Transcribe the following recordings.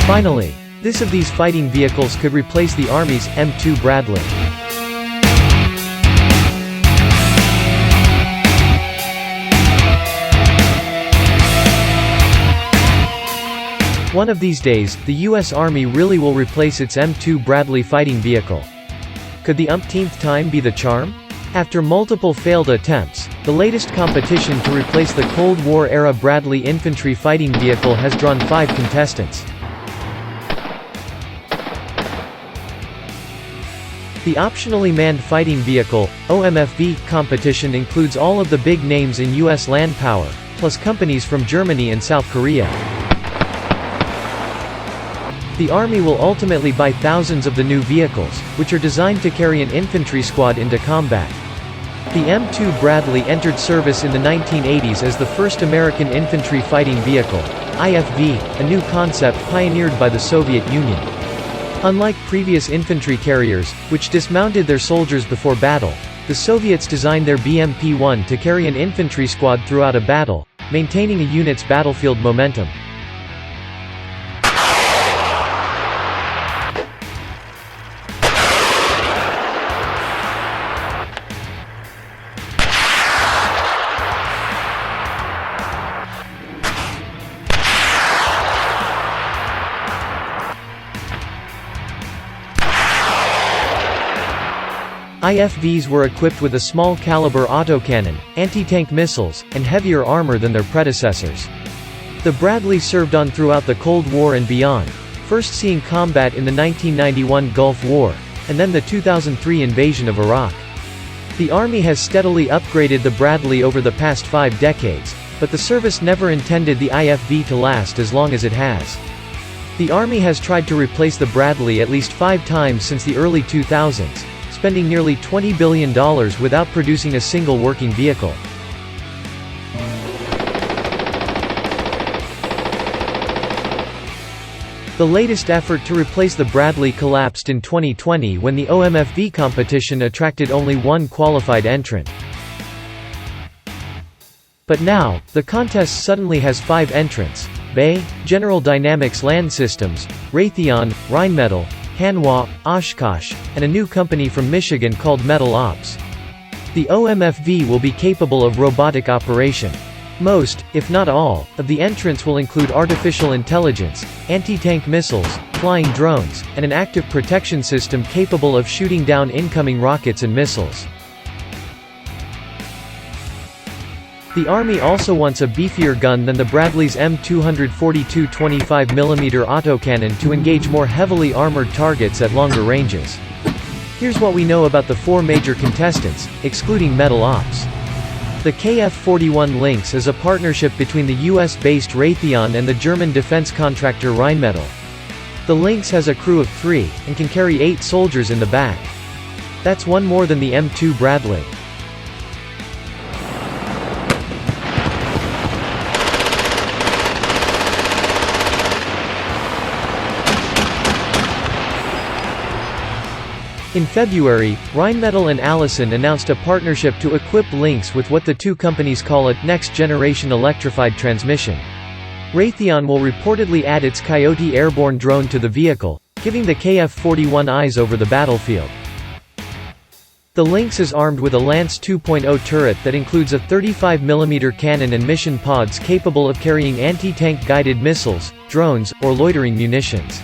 Finally, this of these fighting vehicles could replace the Army's M2 Bradley. One of these days, the U.S. Army really will replace its M2 Bradley fighting vehicle. Could the umpteenth time be the charm? After multiple failed attempts, the latest competition to replace the Cold War-era Bradley infantry fighting vehicle has drawn 5 contestants. The Optionally Manned Fighting Vehicle, OMFV, competition includes all of the big names in U.S. land power, plus companies from Germany and South Korea. The Army will ultimately buy thousands of the new vehicles, which are designed to carry an infantry squad into combat. The M2 Bradley entered service in the 1980s as the first American infantry fighting vehicle, IFV, a new concept pioneered by the Soviet Union. Unlike previous infantry carriers, which dismounted their soldiers before battle, the Soviets designed their BMP-1 to carry an infantry squad throughout a battle, maintaining a unit's battlefield momentum. IFVs were equipped with a small-caliber autocannon, anti-tank missiles, and heavier armor than their predecessors. The Bradley served on throughout the Cold War and beyond, first seeing combat in the 1991 Gulf War, and then the 2003 invasion of Iraq. The Army has steadily upgraded the Bradley over the past 5 decades, but the service never intended the IFV to last as long as it has. The Army has tried to replace the Bradley at least 5 times since the early 2000s, spending nearly $20 billion without producing a single working vehicle. The latest effort to replace the Bradley collapsed in 2020 when the OMFV competition attracted only 1 qualified entrant. But now, the contest suddenly has 5 entrants: BAE, General Dynamics Land Systems, Raytheon, Rheinmetall, Hanwha, Oshkosh, and a new company from Michigan called Metal Ops. The OMFV will be capable of robotic operation. Most, if not all, of the entrants will include artificial intelligence, anti-tank missiles, flying drones, and an active protection system capable of shooting down incoming rockets and missiles. The Army also wants a beefier gun than the Bradley's M242 25mm autocannon to engage more heavily armored targets at longer ranges. Here's what we know about the 4 major contestants, excluding Metal Ops. The KF-41 Lynx is a partnership between the US-based Raytheon and the German defense contractor Rheinmetall. The Lynx has a crew of 3, and can carry 8 soldiers in the back. That's 1 more than the M2 Bradley. In February, Rheinmetall and Allison announced a partnership to equip Lynx with what the 2 companies call a next-generation electrified transmission. Raytheon will reportedly add its Coyote airborne drone to the vehicle, giving the KF-41 eyes over the battlefield. The Lynx is armed with a Lance 2.0 turret that includes a 35mm cannon and mission pods capable of carrying anti-tank guided missiles, drones, or loitering munitions.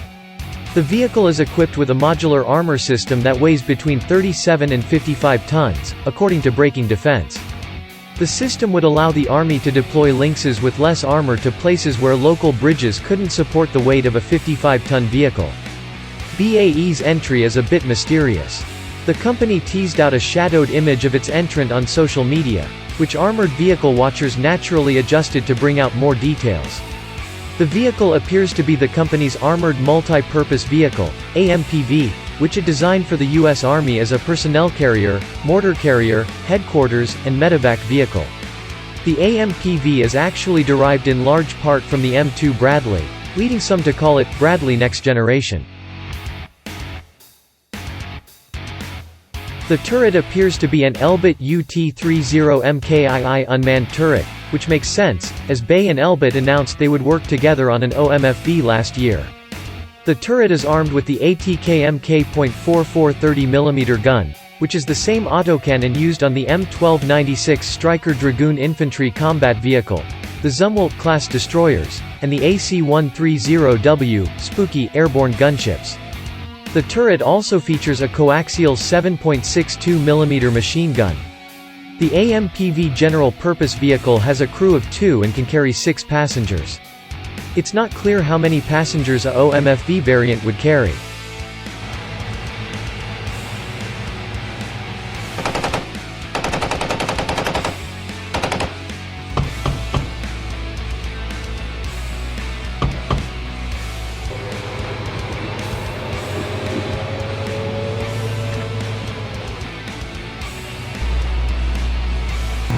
The vehicle is equipped with a modular armor system that weighs between 37 and 55 tons, according to Breaking Defense. The system would allow the Army to deploy Lynxes with less armor to places where local bridges couldn't support the weight of a 55-ton vehicle. BAE's entry is a bit mysterious. The company teased out a shadowed image of its entrant on social media, which armored vehicle watchers naturally adjusted to bring out more details. The vehicle appears to be the company's Armored Multi-Purpose Vehicle, AMPV, which it designed for the U.S. Army as a personnel carrier, mortar carrier, headquarters, and medevac vehicle. The AMPV is actually derived in large part from the M2 Bradley, leading some to call it Bradley Next Generation. The turret appears to be an Elbit UT-30 MKII unmanned turret, which makes sense, as BAE and Elbit announced they would work together on an OMFV last year. The turret is armed with the ATKMK.44 30mm gun, which is the same autocannon used on the M1296 Stryker Dragoon infantry combat vehicle, the Zumwalt-class destroyers, and the AC-130W, Spooky, airborne gunships. The turret also features a coaxial 7.62mm machine gun. The AMPV general-purpose vehicle has a crew of 2 and can carry 6 passengers. It's not clear how many passengers a OMFV variant would carry.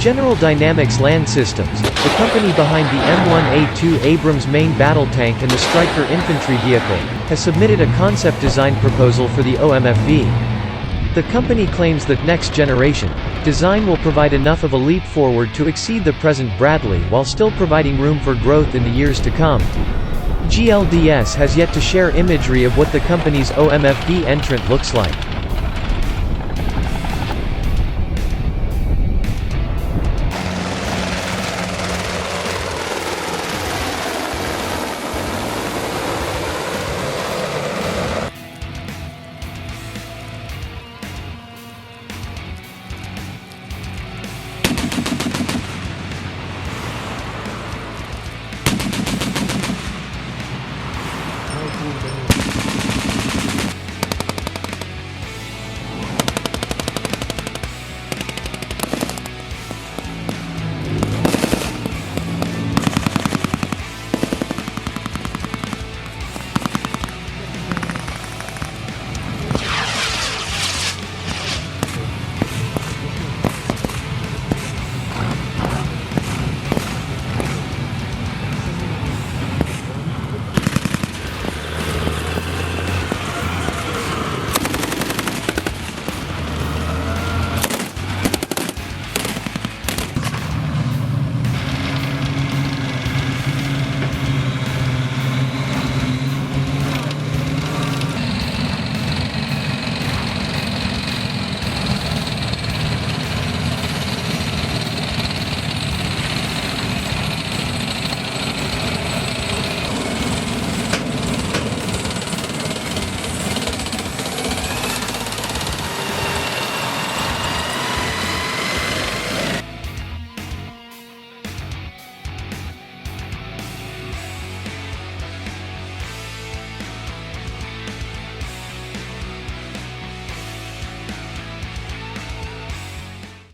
General Dynamics Land Systems, the company behind the M1A2 Abrams main battle tank and the Stryker infantry vehicle, has submitted a concept design proposal for the OMFV. The company claims that next generation design will provide enough of a leap forward to exceed the present Bradley while still providing room for growth in the years to come. GLDS has yet to share imagery of what the company's OMFV entrant looks like.